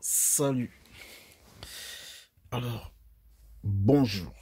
Salut. Alors, bonjour.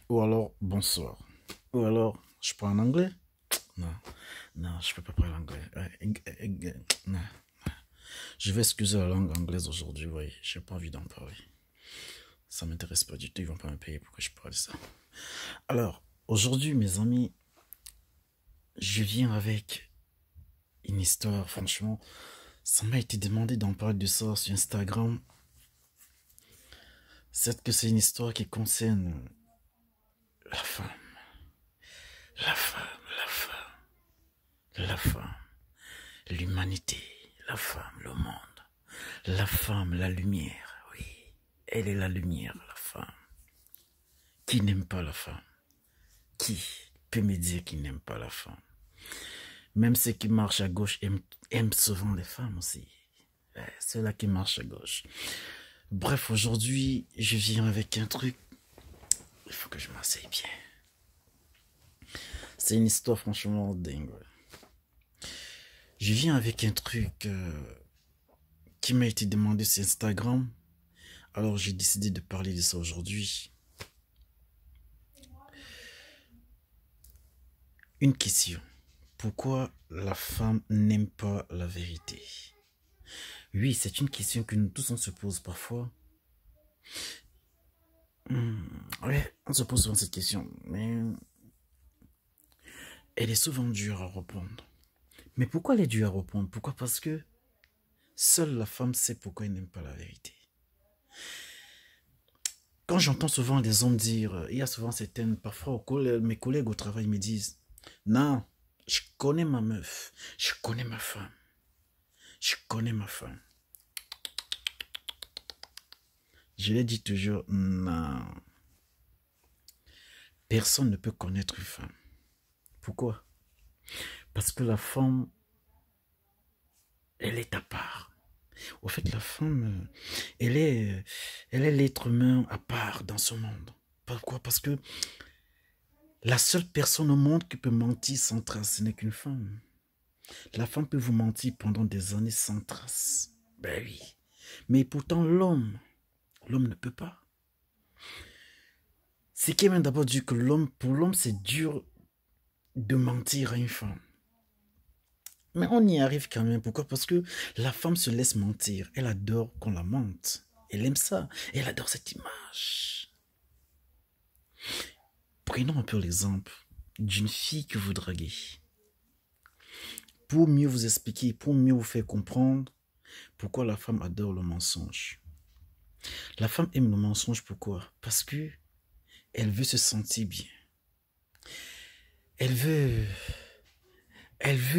Ou alors, bonsoir. Ou alors, je parle en anglais? Non, non, je peux pas parler anglais. Non. Je vais excuser la langue anglaise aujourd'hui, oui. J'ai pas envie d'en parler. Ça m'intéresse pas du tout, ils vont pas me payer pour que je parle de ça. Alors, aujourd'hui, mes amis, je viens avec une histoire, franchement. Ça m'a été demandé d'en parler de ça sur Instagram. C'est une histoire qui concerne la femme. La femme, la femme, la femme, l'humanité, la femme, le monde, la femme, la lumière, oui, elle est la lumière, la femme. Qui n'aime pas la femme? Qui peut me dire qu'il n'aime pas la femme? Même ceux qui marchent à gauche aiment souvent les femmes aussi. Ceux-là qui marchent à gauche. Bref, aujourd'hui, je viens avec un truc. Il faut que je m'asseye bien. C'est une histoire franchement dingue. Je viens avec un truc qui m'a été demandé sur Instagram. Alors j'ai décidé de parler de ça aujourd'hui. Une question. Pourquoi la femme n'aime pas la vérité? Oui, c'est une question que nous tous on se pose parfois. Ouais, on se pose souvent cette question, mais elle est souvent dure à répondre. Mais pourquoi elle est dure à répondre? Pourquoi? Parce que seule la femme sait pourquoi elle n'aime pas la vérité. Quand j'entends souvent les hommes dire, il y a souvent certaines, parfois mes collègues au travail me disent, non, je connais ma meuf, je connais ma femme, je connais ma femme. Je leur dis toujours, non, personne ne peut connaître une femme. Pourquoi? Parce que la femme, elle est à part. Au fait, la femme, elle est l'être humain à part dans ce monde. Pourquoi? Parce que la seule personne au monde qui peut mentir sans trace, ce n'est qu'une femme. La femme peut vous mentir pendant des années sans trace. Ben oui. Mais pourtant, l'homme ne peut pas. Ce qui est même d'abord dit que pour l'homme, c'est dur de mentir à une femme. Mais on y arrive quand même. Pourquoi? Parce que la femme se laisse mentir. Elle adore qu'on la mente. Elle aime ça. Elle adore cette image. Prenons un peu l'exemple d'une fille que vous draguez. Pour mieux vous expliquer, pour mieux vous faire comprendre pourquoi la femme adore le mensonge. La femme aime le mensonge, pourquoi? Parce que elle veut se sentir bien. Elle veut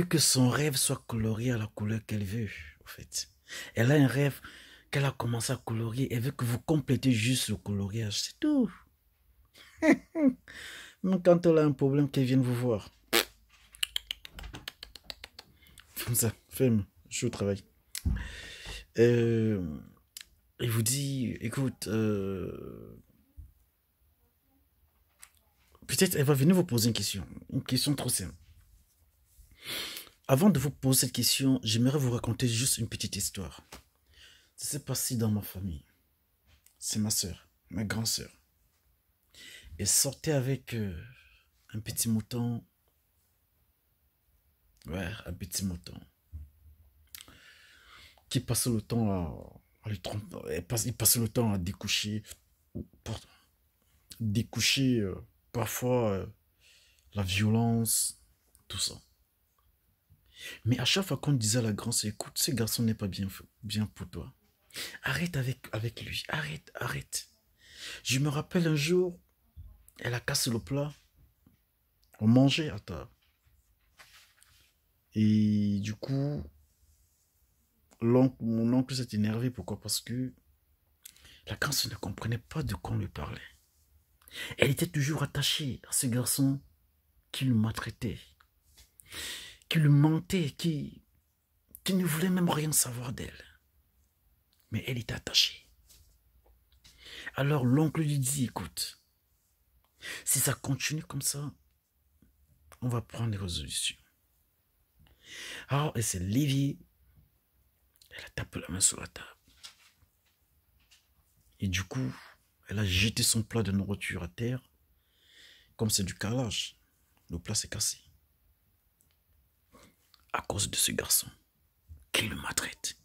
que son rêve soit colorié à la couleur qu'elle veut, en fait. Elle a un rêve qu'elle a commencé à colorier. Elle veut que vous complétez juste le coloriage, c'est tout. Même quand elle a un problème, qu'elle vienne vous voir. Comme ça, ferme, je suis au travail. Elle vous dit, écoute, peut-être elle va venir vous poser une question trop simple. Avant de vous poser cette question, j'aimerais vous raconter juste une petite histoire. Ça s'est passé dans ma famille. C'est ma soeur, ma grande soeur. Elle sortait avec un petit mouton. Ouais, un petit mouton. Qui passait le temps à lui tromper. Il passait le temps à découcher. Pardon, découcher parfois la violence, tout ça. Mais à chaque fois qu'on disait à la grande sœur, écoute, ce garçon n'est pas bien pour toi. Arrête avec lui, arrête. Je me rappelle un jour, elle a cassé le plat, on mangeait à table. Et du coup, mon oncle s'est énervé. Pourquoi? Parce que la grande sœur ne comprenait pas de quoi on lui parlait. Elle était toujours attachée à ce garçon qui le maltraitait, qui le mentait, qui ne voulait même rien savoir d'elle. Mais elle était attachée. Alors l'oncle lui dit, écoute, si ça continue comme ça, on va prendre des résolutions. Alors elle s'est levée, elle a tapé la main sur la table. Et du coup, elle a jeté son plat de nourriture à terre. Comme c'est du carrelage, le plat s'est cassé. À cause de ce garçon qui le maltraite,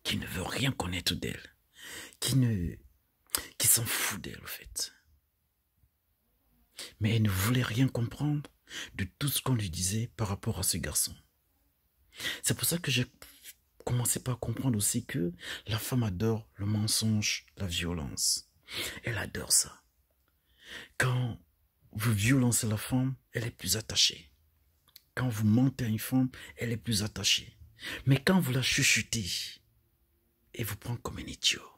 qui ne veut rien connaître d'elle, qui s'en fout d'elle, en fait. Mais elle ne voulait rien comprendre de tout ce qu'on lui disait par rapport à ce garçon. C'est pour ça que j'ai commencé par comprendre aussi que la femme adore le mensonge, la violence. Elle adore ça. Quand vous violencez la femme, elle est plus attachée. Quand vous mentez à une femme, elle est plus attachée. Mais quand vous la chuchotez, elle vous prend comme un idiot.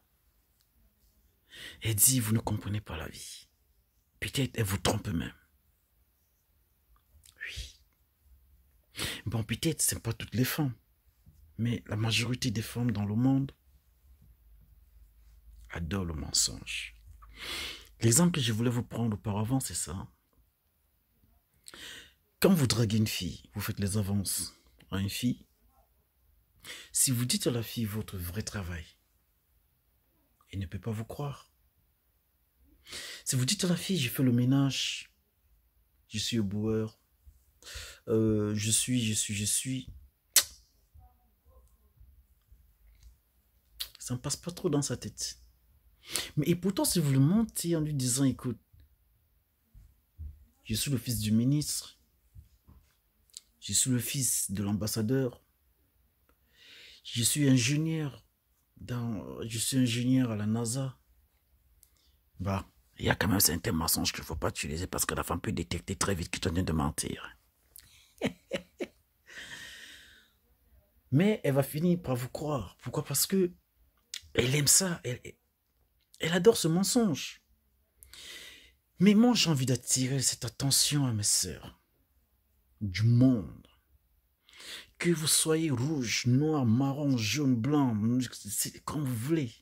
Elle dit, vous ne comprenez pas la vie. Peut-être elle vous trompe même. Oui. Bon, peut-être ce n'est pas toutes les femmes. Mais la majorité des femmes dans le monde adorent le mensonge. L'exemple que je voulais vous prendre auparavant, c'est ça. Quand vous draguez une fille, vous faites les avances à une fille. Si vous dites à la fille votre vrai travail, elle ne peut pas vous croire. Si vous dites à la fille, je fais le ménage, je suis au boueur, je suis, ça ne passe pas trop dans sa tête. Mais et pourtant, si vous le mentez en lui disant, écoute, je suis le fils du ministre, je suis le fils de l'ambassadeur, je suis ingénieur à la NASA, bah, il y a quand même certains mensonges qu'il ne faut pas utiliser parce que la femme peut détecter très vite que tu es en train de mentir. Mais elle va finir par vous croire. Pourquoi? Parce que elle aime ça. Elle adore ce mensonge. Mais moi, j'ai envie d'attirer cette attention à mes sœurs du monde. Que vous soyez rouge, noir, marron, jaune, blanc, c'est comme vous voulez.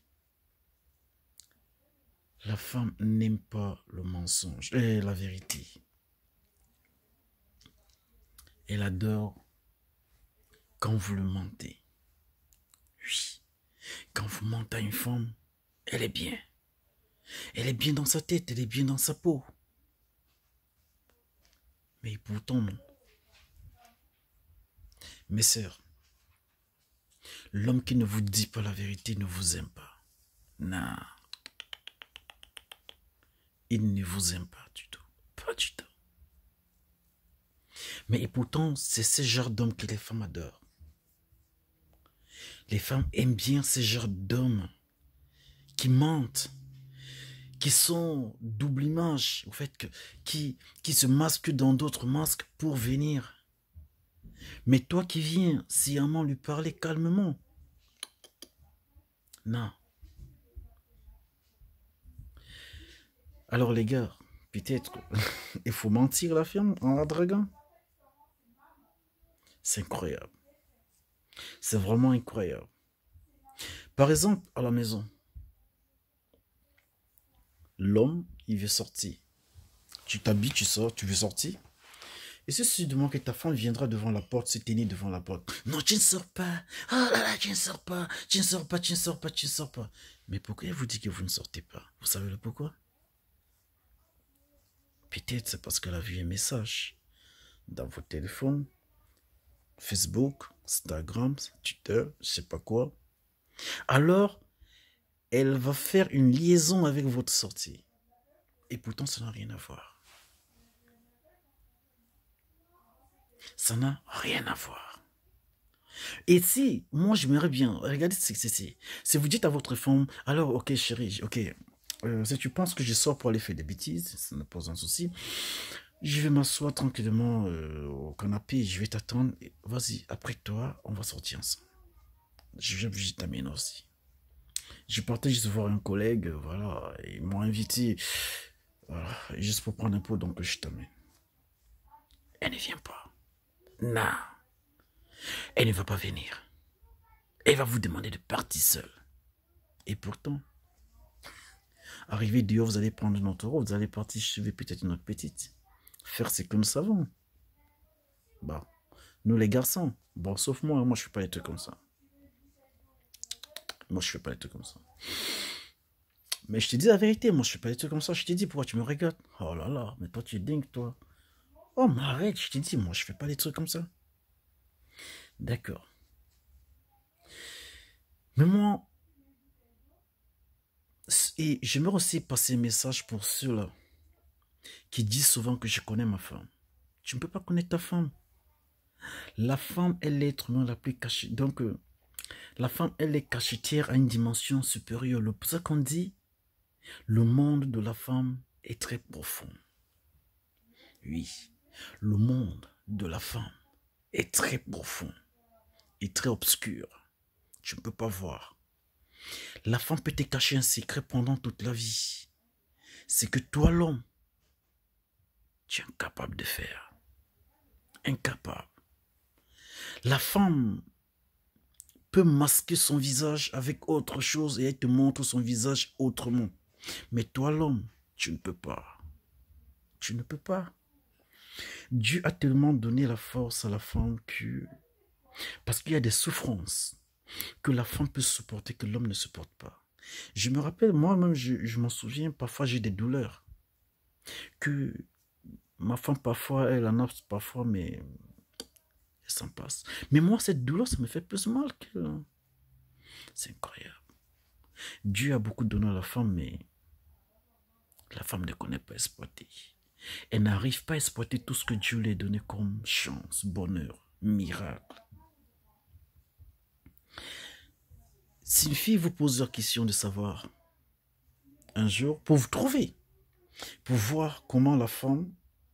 La femme n'aime pas le mensonge, la vérité. Elle adore quand vous le mentez. Oui, quand vous mentez à une femme, elle est bien. Elle est bien dans sa tête, elle est bien dans sa peau. Mais pourtant non. Mes sœurs, l'homme qui ne vous dit pas la vérité ne vous aime pas. Non. Il ne vous aime pas du tout. Pas du tout. Mais pourtant, c'est ce genre d'homme que les femmes adorent. Les femmes aiment bien ce genre d'hommes qui mentent, qui sont double image, au fait, qui se masquent dans d'autres masques pour venir. Mais toi qui viens sciemment lui parler calmement, non. Alors les gars, peut-être il faut mentir la femme en la draguant. C'est incroyable. C'est vraiment incroyable. Par exemple, à la maison, l'homme, il veut sortir. Tu t'habilles, tu sors, tu veux sortir. Et c'est sûrement que ta femme viendra devant la porte, se tenir devant la porte. Non, tu ne sors pas. Oh là là, tu ne sors pas. Tu ne sors pas, tu ne sors pas, tu ne sors pas. Mais pourquoi elle vous dit que vous ne sortez pas? Vous savez le pourquoi? Peut-être c'est parce qu'elle a vu un message dans votre téléphone, Facebook, Instagram, Twitter, je sais pas quoi. Alors, elle va faire une liaison avec votre sortie. Et pourtant, ça n'a rien à voir. Ça n'a rien à voir. Et si, moi j'aimerais bien, regardez ce que c'est. Si vous dites à votre femme, alors ok chérie, ok, si tu penses que je sors pour aller faire des bêtises, ça ne pose un souci, je vais m'asseoir tranquillement au canapé, je vais t'attendre, vas-y, après toi, on va sortir ensemble. Je t'amène aussi. Je partais juste voir un collègue, voilà, ils m'ont invité, voilà, juste pour prendre un pot, donc je t'amène. Elle ne vient pas. Non. Elle ne va pas venir. Elle va vous demander de partir seule. Et pourtant, arrivé dehors, vous allez prendre notre route, vous allez partir chez peut-être une autre petite. Faire ce que nous savons. Bah, nous les garçons, bon, sauf moi, moi je fais pas les trucs comme ça. Moi je fais pas les trucs comme ça. Mais je te dis la vérité, moi je fais pas des trucs comme ça. Je te dis pourquoi tu me regardes. Oh là là, mais toi tu es dingue toi. Oh mais arrête, je te dis, moi je fais pas des trucs comme ça. D'accord. Mais moi, et j'aimerais aussi passer un message pour ceux-là qui disent souvent que je connais ma femme. Tu ne peux pas connaître ta femme. La femme est l'être humain la plus caché. Donc, la femme, elle est cachetière à une dimension supérieure. C'est pour ça qu'on dit, le monde de la femme est très profond. Oui, le monde de la femme est très profond et très obscur. Tu ne peux pas voir. La femme peut te cacher un secret pendant toute la vie. C'est que toi, l'homme, tu es incapable de faire. Incapable. La femme peut masquer son visage avec autre chose et elle te montre son visage autrement. Mais toi, l'homme, tu ne peux pas. Tu ne peux pas. Dieu a tellement donné la force à la femme que... Parce qu'il y a des souffrances que la femme peut supporter que l'homme ne supporte pas. Je me rappelle, moi-même, je m'en souviens, parfois j'ai des douleurs. Que ma femme, parfois, elle en a parfois, mais elle s'en passe. Mais moi, cette douleur, ça me fait plus mal qu'elle. C'est incroyable. Dieu a beaucoup donné à la femme, mais la femme ne connaît pas exploiter. Elle n'arrive pas à exploiter tout ce que Dieu lui a donné comme chance, bonheur, miracle. Si une fille vous pose la question de savoir, un jour, pour vous trouver, pour voir comment la femme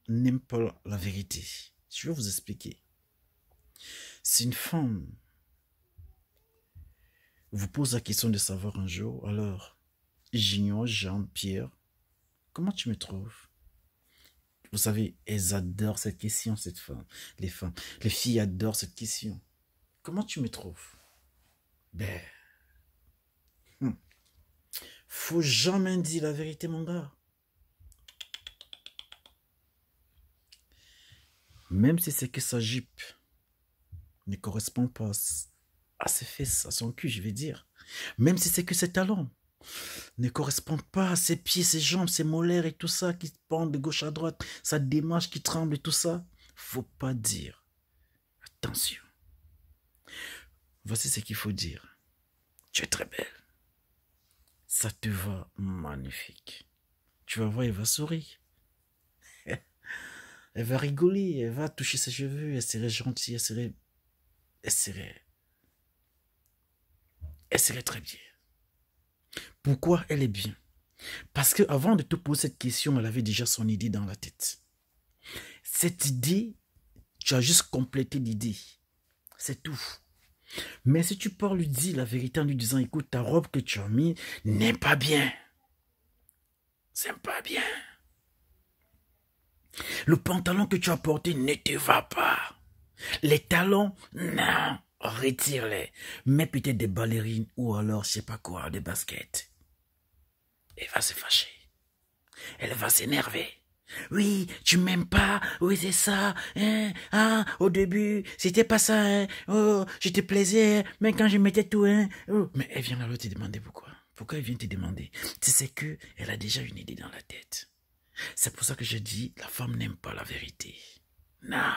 n'aime pas la vérité, je vais vous expliquer. Si une femme vous pose la question de savoir un jour, alors, Junior, Jean, Pierre, comment tu me trouves? Vous savez, elles adorent cette question, cette femme. Les femmes, les filles adorent cette question. Comment tu me trouves? Ben, faut jamais dire la vérité, mon gars. Même si c'est que sa jupe ne correspond pas à ses fesses, à son cul, je vais dire. Même si c'est que ses talons ne correspondent pas à ses pieds, ses jambes, ses molaires et tout ça qui pendent de gauche à droite, sa démarche qui tremble et tout ça, faut pas dire. Attention. Voici ce qu'il faut dire. Tu es très belle. Ça te va magnifique. Tu vas voir, elle va sourire. Elle va rigoler, elle va toucher ses cheveux, elle serait gentille, elle serait très bien. Pourquoi elle est bien? Parce qu'avant de te poser cette question, elle avait déjà son idée dans la tête. Cette idée, tu as juste complété l'idée. C'est tout. Mais si tu pars lui dire la vérité en lui disant, écoute, ta robe que tu as mis n'est pas bien. C'est pas bien. Le pantalon que tu as porté ne te va pas. Les talons, non, retire-les. Mets peut-être des ballerines ou alors, je sais pas quoi, des baskets. Elle va se fâcher. Elle va s'énerver. Oui, tu m'aimes pas, oui c'est ça, hein, ah, au début, c'était pas ça, hein, oh, je te plaisais, mais quand je mettais tout, hein, oh. Mais elle vient alors te demander pourquoi. Pourquoi elle vient te demander? Tu sais que elle a déjà une idée dans la tête. C'est pour ça que je dis, la femme n'aime pas la vérité. Non,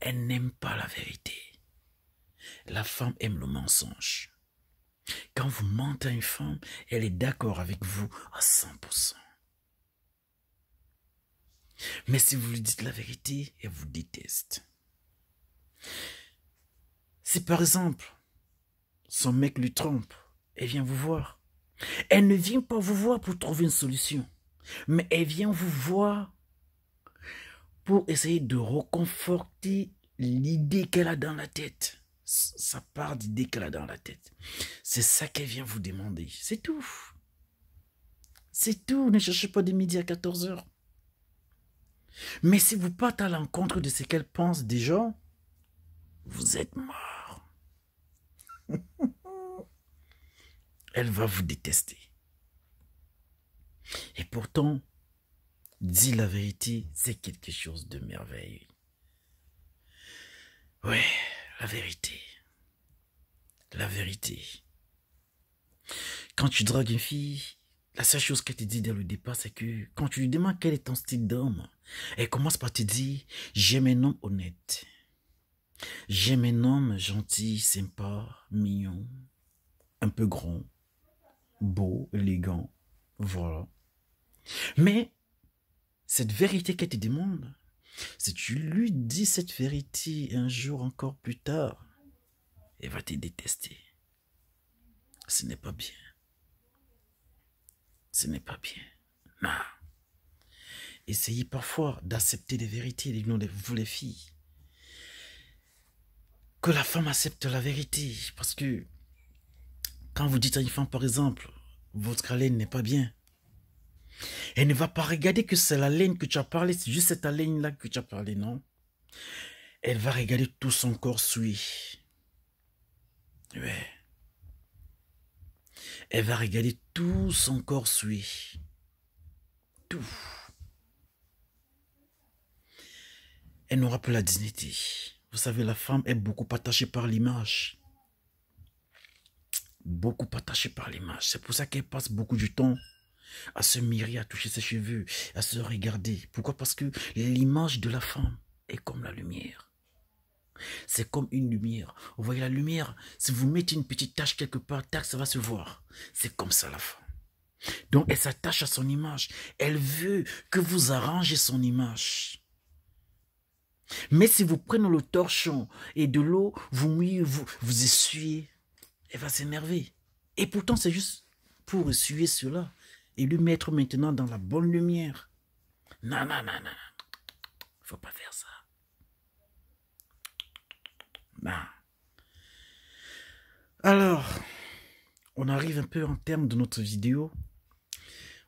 elle n'aime pas la vérité. La femme aime le mensonge. Quand vous mentez à une femme, elle est d'accord avec vous à 100%. Mais si vous lui dites la vérité, elle vous déteste. Si par exemple, son mec lui trompe, elle vient vous voir. Elle ne vient pas vous voir pour trouver une solution, mais elle vient vous voir pour essayer de reconforter l'idée qu'elle a dans la tête. Ça part d'idée qu'elle a dans la tête. C'est ça qu'elle vient vous demander. C'est tout. C'est tout. Ne cherchez pas de midi à 14h. Mais si vous partez à l'encontre de ce qu'elle pense déjà, vous êtes mort. Elle va vous détester. Et pourtant, dire la vérité, c'est quelque chose de merveilleux. Ouais, la vérité. La vérité. Quand tu dragues une fille, La seule chose qu'elle te dit dès le départ, c'est que quand tu lui demandes quel est ton style d'homme, elle commence par te dire, j'aime un homme honnête. J'aime un homme gentil, sympa, mignon, un peu grand, beau, élégant. Voilà. Mais cette vérité qu'elle te demande, si tu lui dis cette vérité un jour encore plus tard, elle va te détester. Ce n'est pas bien. Ce n'est pas bien. Non. Essayez parfois d'accepter les vérités, vous les filles. Que la femme accepte la vérité. Parce que quand vous dites à une femme, par exemple, votre haleine n'est pas bien, elle ne va pas regarder que c'est la laine que tu as parlé, c'est juste cette haleine-là que tu as parlé, non? Elle va regarder tout son corps suit. Ouais. Elle va regarder tout son corps suit. Tout. Elle n'aura plus la dignité. Vous savez, la femme est beaucoup attachée par l'image. Beaucoup attachée par l'image. C'est pour ça qu'elle passe beaucoup du temps à se mirer, à toucher ses cheveux, à se regarder. Pourquoi? Parce que l'image de la femme est comme la lumière. C'est comme une lumière. Vous voyez la lumière, si vous mettez une petite tache quelque part, tac, ça va se voir. C'est comme ça la femme. Donc elle s'attache à son image. Elle veut que vous arrangez son image. Mais si vous prenez le torchon et de l'eau, vous mouillez, vous essuyez, elle va s'énerver. Et pourtant, c'est juste pour essuyer cela et lui mettre maintenant dans la bonne lumière. Non, non, non, non. Il ne faut pas faire ça. Non. Alors, on arrive un peu en termes de notre vidéo.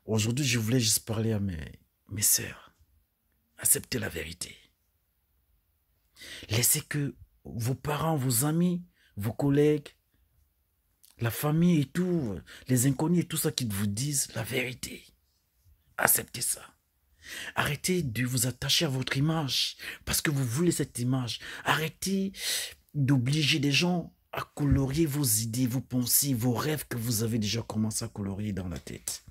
Aujourd'hui, je voulais juste parler à mes sœurs. Acceptez la vérité. Laissez que vos parents, vos amis, vos collègues, la famille et tout, les inconnus et tout ça qui vous disent la vérité. Acceptez ça. Arrêtez de vous attacher à votre image parce que vous voulez cette image. Arrêtez d'obliger des gens à colorier vos idées, vos pensées, vos rêves que vous avez déjà commencé à colorier dans la tête.